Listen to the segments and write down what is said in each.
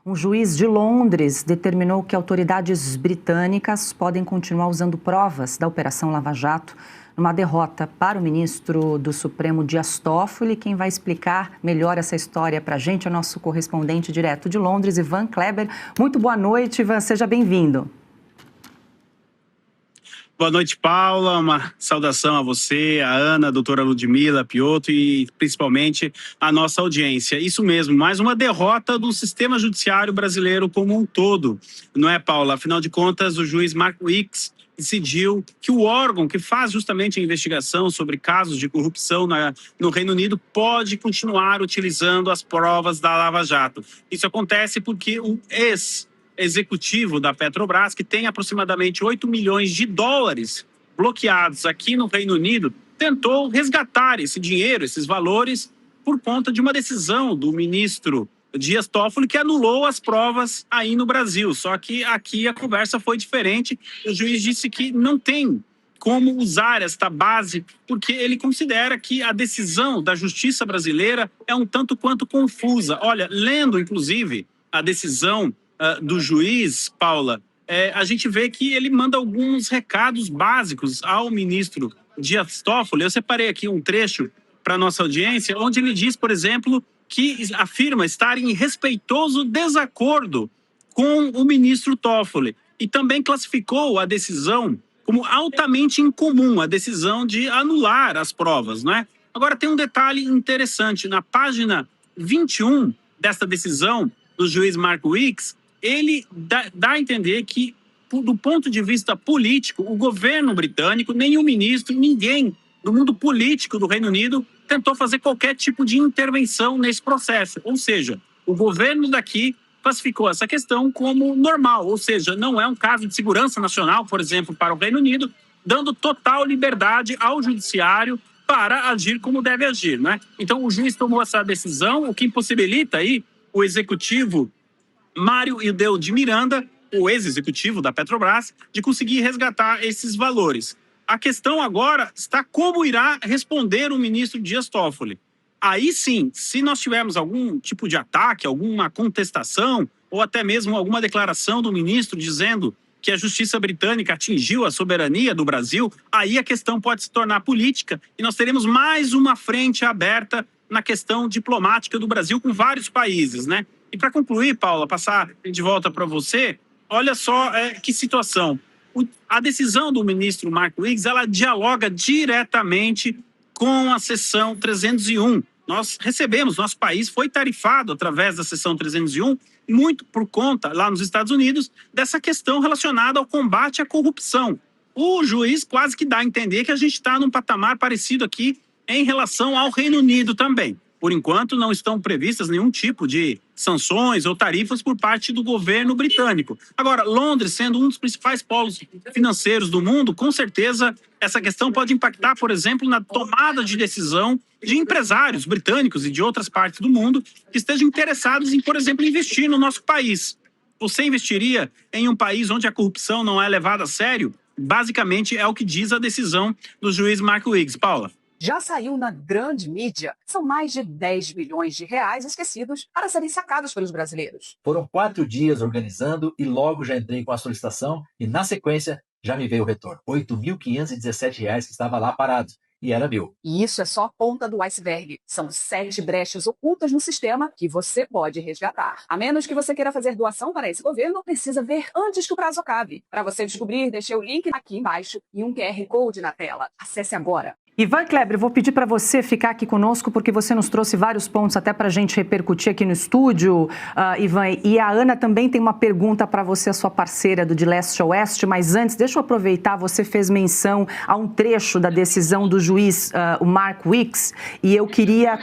Um juiz de Londres determinou que autoridades britânicas podem continuar usando provas da Operação Lava Jato numa derrota para o ministro do Supremo Dias Toffoli. Quem vai explicar melhor essa história para a gente é o nosso correspondente direto de Londres, Ivan Kleber. Muito boa noite, Ivan, seja bem-vindo. Boa noite, Paula. Uma saudação a você, a Ana, a doutora Ludmila Piotto e principalmente a nossa audiência. Isso mesmo, mais uma derrota do sistema judiciário brasileiro como um todo, não é, Paula? Afinal de contas, o juiz Mark Weeks decidiu que o órgão que faz justamente a investigação sobre casos de corrupção no Reino Unido pode continuar utilizando as provas da Lava Jato. Isso acontece porque o executivo da Petrobras, que tem aproximadamente 8 milhões de dólares bloqueados aqui no Reino Unido, tentou resgatar esse dinheiro, esses valores, por conta de uma decisão do ministro Dias Toffoli, que anulou as provas aí no Brasil. Só que aqui a conversa foi diferente. O juiz disse que não tem como usar esta base, porque ele considera que a decisão da justiça brasileira é um tanto quanto confusa. Olha, lendo, inclusive, a decisão do juiz, Paula, a gente vê que ele manda alguns recados básicos ao ministro Dias Toffoli. Eu separei aqui um trecho para a nossa audiência, onde ele diz, por exemplo, que afirma estar em respeitoso desacordo com o ministro Toffoli e também classificou a decisão como altamente incomum, a decisão de anular as provas, não é? Agora, tem um detalhe interessante. Na página 21 desta decisão do juiz Mark Weeks, ele dá a entender que, do ponto de vista político, o governo britânico, nenhum ministro, ninguém do mundo político do Reino Unido tentou fazer qualquer tipo de intervenção nesse processo. Ou seja, o governo daqui classificou essa questão como normal, ou seja, não é um caso de segurança nacional, por exemplo, para o Reino Unido, dando total liberdade ao judiciário para agir como deve agir, né? Então, o juiz tomou essa decisão, o que impossibilita aí o executivo Mário Idel de Miranda, o ex-executivo da Petrobras, de conseguir resgatar esses valores. A questão agora está como irá responder o ministro Dias Toffoli. Aí sim, se nós tivermos algum tipo de ataque, alguma contestação, ou até mesmo alguma declaração do ministro dizendo que a justiça britânica atingiu a soberania do Brasil, aí a questão pode se tornar política e nós teremos mais uma frente aberta na questão diplomática do Brasil com vários países, né? E para concluir, Paula, passar de volta para você, olha só que situação. A decisão do ministro Mark Weeks, ela dialoga diretamente com a seção 301. Nós recebemos, nosso país foi tarifado através da seção 301, muito por conta, lá nos Estados Unidos, dessa questão relacionada ao combate à corrupção. O juiz quase que dá a entender que a gente está num patamar parecido aqui em relação ao Reino Unido também. Por enquanto, não estão previstas nenhum tipo de sanções ou tarifas por parte do governo britânico. Agora, Londres, sendo um dos principais polos financeiros do mundo, com certeza essa questão pode impactar, por exemplo, na tomada de decisão de empresários britânicos e de outras partes do mundo que estejam interessados em, por exemplo, investir no nosso país. Você investiria em um país onde a corrupção não é levada a sério? Basicamente, é o que diz a decisão do juiz Mark Weeks. Paula. Já saiu na grande mídia. São mais de 10 bilhões de reais esquecidos para serem sacados pelos brasileiros. Foram 4 dias organizando e logo já entrei com a solicitação e, na sequência, já me veio o retorno. R$ 8.517 que estava lá parado. E era meu. E isso é só a ponta do iceberg. São 7 brechas ocultas no sistema que você pode resgatar. A menos que você queira fazer doação para esse governo, precisa ver antes que o prazo acabe. Para você descobrir, deixei o link aqui embaixo e um QR Code na tela. Acesse agora. Ivan Kleber, eu vou pedir para você ficar aqui conosco, porque você nos trouxe vários pontos até para a gente repercutir aqui no estúdio, Ivan. E a Ana também tem uma pergunta para você, a sua parceira do De Leste a Oeste. Mas antes, deixa eu aproveitar, você fez menção a um trecho da decisão do juiz, o Mark Weeks, e eu queria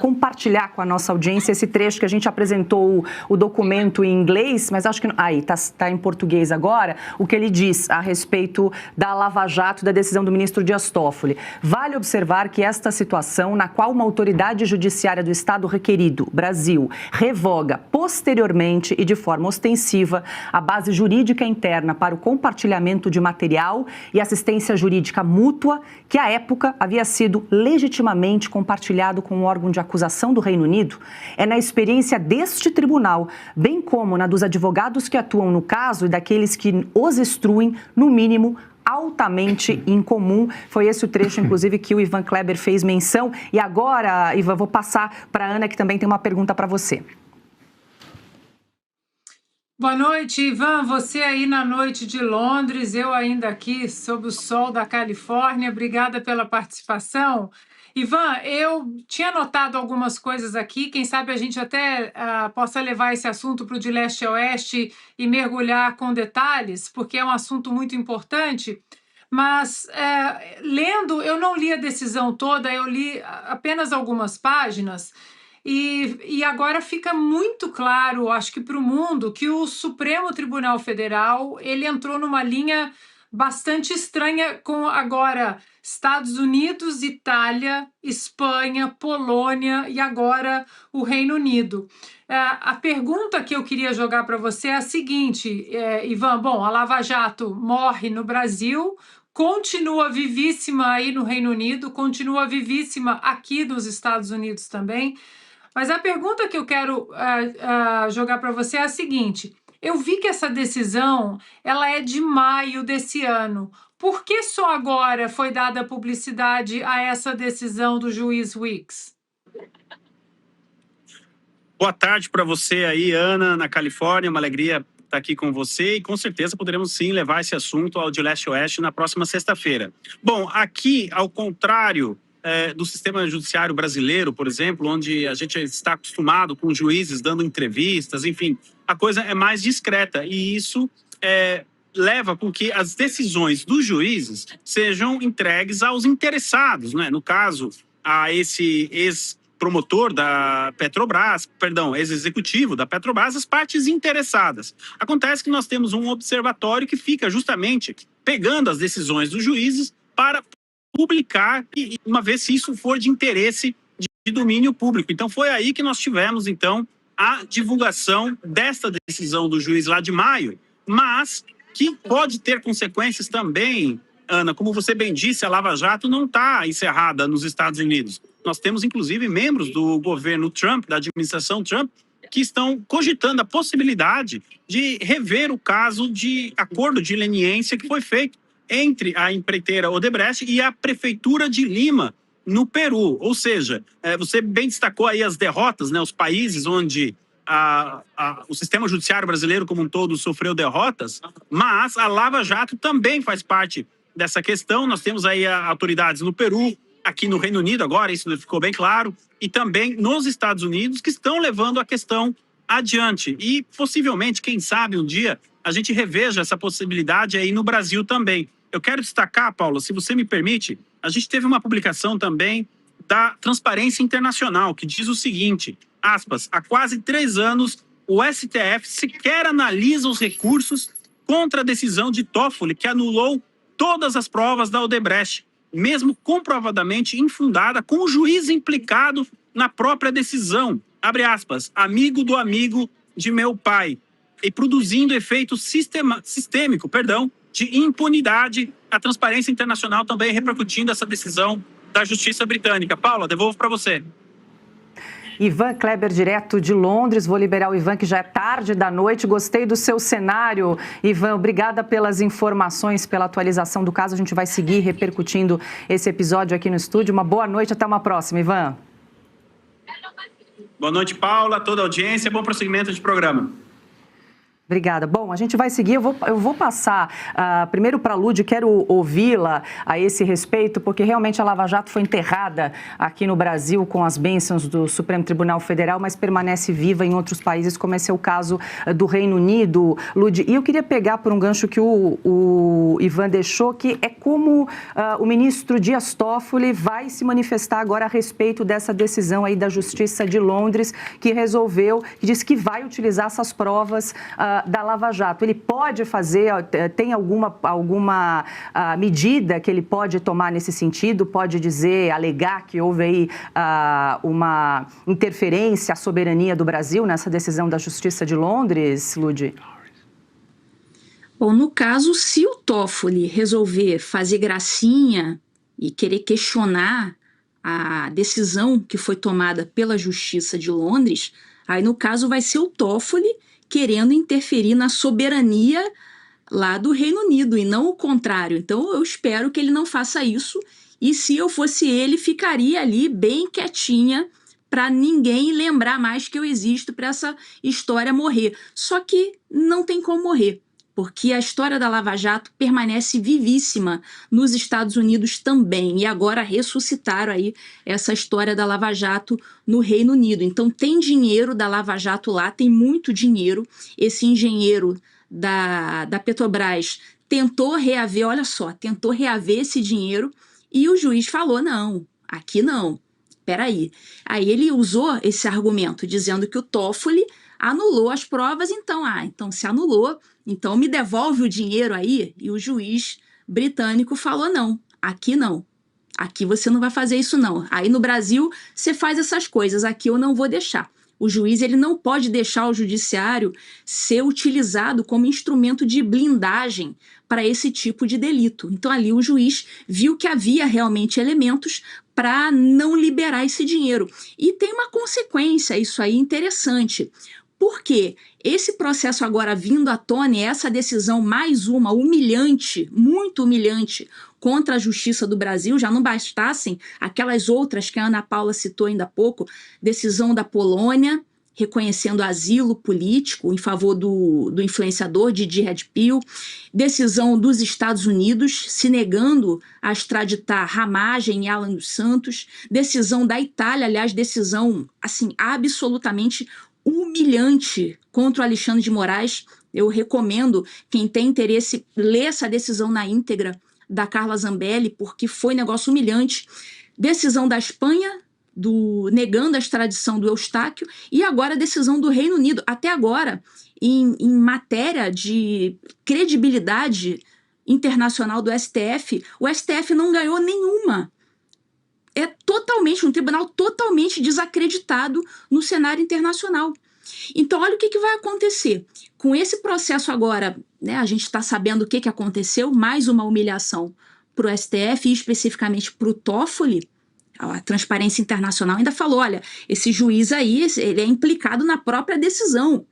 compartilhar com a nossa audiência esse trecho que a gente apresentou o documento em inglês, mas acho que... Aí, tá em português agora, o que ele diz a respeito da Lava Jato, da decisão do ministro Dias Toffoli. Vale observar que esta situação, na qual uma autoridade judiciária do Estado requerido, Brasil, revoga posteriormente e de forma ostensiva a base jurídica interna para o compartilhamento de material e assistência jurídica mútua, que à época havia sido legitimamente compartilhado com o órgão de acusação do Reino Unido, é na experiência deste tribunal, bem como na dos advogados que atuam no caso e daqueles que os instruem, no mínimo, altamente incomum. Foi esse o trecho, inclusive, que o Ivan Kleber fez menção. E agora, Ivan, vou passar para a Ana, que também tem uma pergunta para você. Boa noite, Ivan. Você aí na noite de Londres, eu ainda aqui sob o sol da Califórnia. Obrigada pela participação. Ivan, eu tinha anotado algumas coisas aqui, quem sabe a gente até possa levar esse assunto para o de leste a oeste e mergulhar com detalhes, porque é um assunto muito importante, mas lendo, eu não li a decisão toda, eu li apenas algumas páginas, e agora fica muito claro, acho que para o mundo, que o Supremo Tribunal Federal, ele entrou numa linha bastante estranha com agora Estados Unidos, Itália, Espanha, Polônia e agora o Reino Unido. A pergunta que eu queria jogar para você é a seguinte, Ivan, bom, a Lava Jato morre no Brasil, continua vivíssima aí no Reino Unido, continua vivíssima aqui nos Estados Unidos também, mas a pergunta que eu quero jogar para você é a seguinte: eu vi que essa decisão ela é de maio desse ano. Por que só agora foi dada publicidade a essa decisão do juiz Weeks? Boa tarde para você aí, Ana, na Califórnia. Uma alegria estar aqui com você e com certeza poderemos sim levar esse assunto ao de leste a oeste na próxima sexta-feira. Bom, aqui, ao contrário do sistema judiciário brasileiro, por exemplo, onde a gente está acostumado com juízes dando entrevistas, enfim, a coisa é mais discreta e isso leva com que as decisões dos juízes sejam entregues aos interessados, né? No caso, a esse ex-promotor da Petrobras, ex-executivo da Petrobras, as partes interessadas. Acontece que nós temos um observatório que fica justamente pegando as decisões dos juízes para publicar, e uma vez se isso for de interesse de domínio público. Então, foi aí que nós tivemos, então, a divulgação desta decisão do juiz lá de maio, mas que pode ter consequências também, Ana, como você bem disse, a Lava Jato não está encerrada nos Estados Unidos. Nós temos, inclusive, membros do governo Trump, da administração Trump, que estão cogitando a possibilidade de rever o caso de acordo de leniência que foi feito entre a empreiteira Odebrecht e a prefeitura de Lima, no Peru. Ou seja, você bem destacou aí as derrotas, né, os países onde o sistema judiciário brasileiro como um todo sofreu derrotas, mas a Lava Jato também faz parte dessa questão. Nós temos aí autoridades no Peru, aqui no Reino Unido agora, isso ficou bem claro, e também nos Estados Unidos, que estão levando a questão adiante. E possivelmente, quem sabe, um dia a gente reveja essa possibilidade aí no Brasil também. Eu quero destacar, Paula, se você me permite, a gente teve uma publicação também da Transparência Internacional, que diz o seguinte, aspas, há quase 3 anos, o STF sequer analisa os recursos contra a decisão de Toffoli, que anulou todas as provas da Odebrecht, mesmo comprovadamente infundada, com o juiz implicado na própria decisão, abre aspas, amigo do amigo de meu pai, e produzindo efeito sistêmico, de impunidade. A Transparência Internacional também repercutindo essa decisão da Justiça Britânica. Paula, devolvo para você. Ivan Kleber, direto de Londres. Vou liberar o Ivan, que já é tarde da noite. Gostei do seu cenário. Ivan, obrigada pelas informações, pela atualização do caso. A gente vai seguir repercutindo esse episódio aqui no estúdio. Uma boa noite, até uma próxima, Ivan. Boa noite, Paula, toda a audiência. Bom prosseguimento de programa. Obrigada. Bom, a gente vai seguir. Eu vou passar primeiro para a Lud, quero ouvi-la a esse respeito, porque realmente a Lava Jato foi enterrada aqui no Brasil com as bênçãos do Supremo Tribunal Federal, mas permanece viva em outros países, como esse é o caso do Reino Unido. Lud, e eu queria pegar por um gancho que o Ivan deixou, que é como o ministro Dias Toffoli vai se manifestar agora a respeito dessa decisão aí da Justiça de Londres, que resolveu, que disse que vai utilizar essas provas da Lava Jato. Ele pode fazer, tem alguma medida que ele pode tomar nesse sentido? Pode dizer, alegar que houve aí uma interferência à soberania do Brasil nessa decisão da Justiça de Londres, Ludi? Bom, no caso, se o Toffoli resolver fazer gracinha e querer questionar a decisão que foi tomada pela Justiça de Londres, aí no caso vai ser o Toffoli querendo interferir na soberania lá do Reino Unido e não o contrário. Então eu espero que ele não faça isso, e se eu fosse ele, ficaria ali bem quietinha para ninguém lembrar mais que eu existo, para essa história morrer. Só que não tem como morrer, porque a história da Lava Jato permanece vivíssima nos Estados Unidos também, e agora ressuscitaram aí essa história da Lava Jato no Reino Unido. Então tem dinheiro da Lava Jato lá, tem muito dinheiro. Esse engenheiro da Petrobras tentou reaver, olha só, tentou reaver esse dinheiro, e o juiz falou, não, aqui não, peraí. Aí ele usou esse argumento, dizendo que o Toffoli anulou as provas, então se anulou, então me devolve o dinheiro aí. E o juiz britânico falou, não, aqui você não vai fazer isso não. Aí no Brasil você faz essas coisas, aqui eu não vou deixar. O juiz, ele não pode deixar o judiciário ser utilizado como instrumento de blindagem para esse tipo de delito. Então ali o juiz viu que havia realmente elementos para não liberar esse dinheiro. E tem uma consequência, isso aí interessante, porque esse processo agora vindo à tona, essa decisão mais uma humilhante, muito humilhante, contra a Justiça do Brasil, já não bastassem aquelas outras que a Ana Paula citou ainda há pouco, decisão da Polônia, reconhecendo asilo político em favor do influenciador Didi Redpill, decisão dos Estados Unidos se negando a extraditar Ramagem e Alan dos Santos, decisão da Itália, aliás, decisão assim absolutamente humilhante contra o Alexandre de Moraes. Eu recomendo, quem tem interesse, ler essa decisão na íntegra da Carla Zambelli, porque foi negócio humilhante. Decisão da Espanha, negando a extradição do Eustáquio, e agora a decisão do Reino Unido. Até agora, em matéria de credibilidade internacional do STF, o STF não ganhou nenhuma. É totalmente, um tribunal totalmente desacreditado no cenário internacional. Então, olha o que vai acontecer. Com esse processo agora, né, a gente está sabendo o que aconteceu, mais uma humilhação para o STF e especificamente para o Toffoli. A Transparência Internacional ainda falou, olha, esse juiz aí, ele é implicado na própria decisão.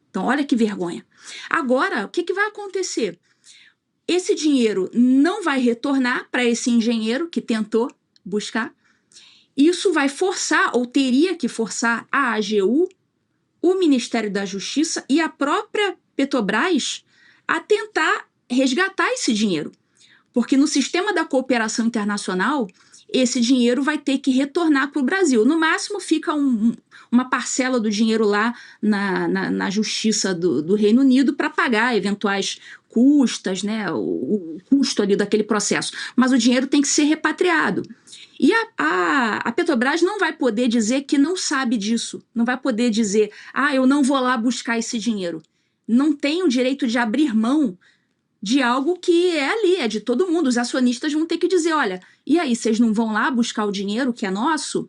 Então, olha que vergonha. Agora, o que vai acontecer? Esse dinheiro não vai retornar para esse engenheiro que tentou buscar. Isso vai forçar, ou teria que forçar, a AGU, o Ministério da Justiça e a própria Petrobras a tentar resgatar esse dinheiro. Porque no sistema da cooperação internacional, esse dinheiro vai ter que retornar para o Brasil. No máximo, fica uma parcela do dinheiro lá na Justiça do Reino Unido para pagar eventuais custas, né, o custo ali daquele processo. Mas o dinheiro tem que ser repatriado. E a Petrobras não vai poder dizer que não sabe disso. Não vai poder dizer, eu não vou lá buscar esse dinheiro. Não tem o direito de abrir mão de algo que é ali, é de todo mundo. Os acionistas vão ter que dizer, olha, e aí, vocês não vão lá buscar o dinheiro que é nosso?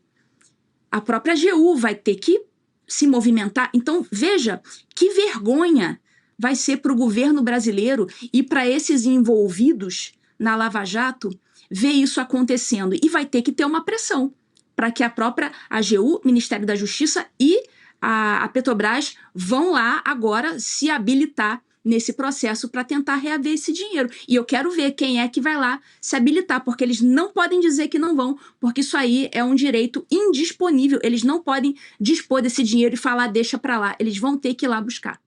A própria AGU vai ter que se movimentar. Então, veja, que vergonha vai ser para o governo brasileiro e para esses envolvidos na Lava Jato ver isso acontecendo. E vai ter que ter uma pressão para que a própria AGU, Ministério da Justiça e a Petrobras vão lá agora se habilitar nesse processo para tentar reaver esse dinheiro. E eu quero ver quem é que vai lá se habilitar, porque eles não podem dizer que não vão, porque isso aí é um direito indisponível. Eles não podem dispor desse dinheiro e falar, deixa para lá. Eles vão ter que ir lá buscar.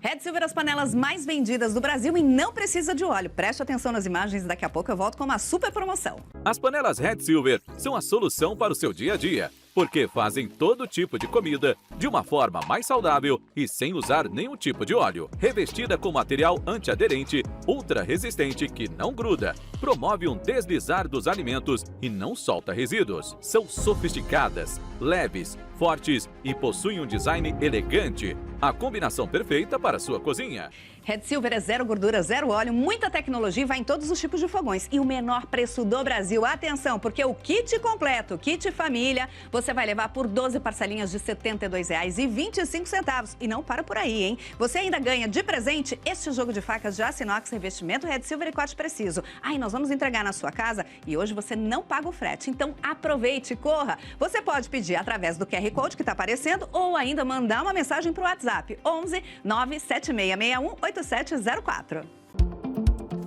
Red Silver, as panelas mais vendidas do Brasil e não precisa de óleo. Preste atenção nas imagens, daqui a pouco eu volto com uma super promoção. As panelas Red Silver são a solução para o seu dia a dia. porque fazem todo tipo de comida de uma forma mais saudável e sem usar nenhum tipo de óleo. Revestida com material antiaderente, ultra resistente que não gruda, promove um deslizar dos alimentos e não solta resíduos. São sofisticadas, leves, fortes e possuem um design elegante. A combinação perfeita para a sua cozinha. Red Silver é zero gordura, zero óleo, muita tecnologia e vai em todos os tipos de fogões. E o menor preço do Brasil. Atenção, porque o kit completo, kit família, você vai levar por 12 parcelinhas de R$ 72,25. E não para por aí, hein? Você ainda ganha de presente este jogo de facas de aço inox, revestimento Red Silver e corte preciso. E nós vamos entregar na sua casa e hoje você não paga o frete. Então aproveite, corra. Você pode pedir através do QR Code que está aparecendo ou ainda mandar uma mensagem para o WhatsApp 11 97661 8704.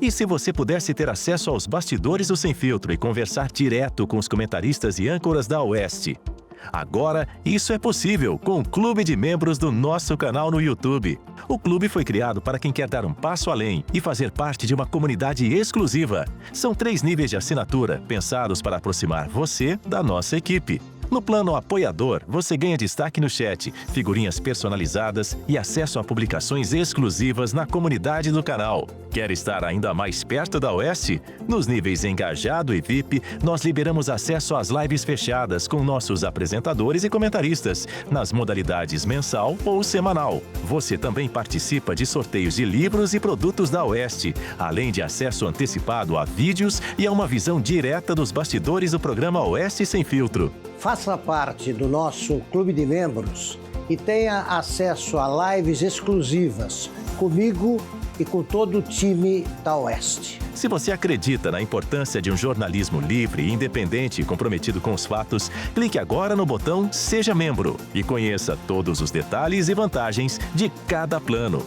E se você pudesse ter acesso aos bastidores do Sem Filtro e conversar direto com os comentaristas e âncoras da Oeste? Agora, isso é possível com o Clube de Membros do nosso canal no YouTube. O clube foi criado para quem quer dar um passo além e fazer parte de uma comunidade exclusiva. São 3 níveis de assinatura, pensados para aproximar você da nossa equipe. No plano apoiador, você ganha destaque no chat, figurinhas personalizadas e acesso a publicações exclusivas na comunidade do canal. Quer estar ainda mais perto da Oeste? Nos níveis Engajado e VIP, nós liberamos acesso às lives fechadas com nossos apresentadores e comentaristas, nas modalidades mensal ou semanal. Você também participa de sorteios de livros e produtos da Oeste, além de acesso antecipado a vídeos e a uma visão direta dos bastidores do programa Oeste Sem Filtro. Faça parte do nosso clube de membros e tenha acesso a lives exclusivas comigo e com todo o time da Oeste. Se você acredita na importância de um jornalismo livre, independente e comprometido com os fatos, clique agora no botão Seja Membro e conheça todos os detalhes e vantagens de cada plano.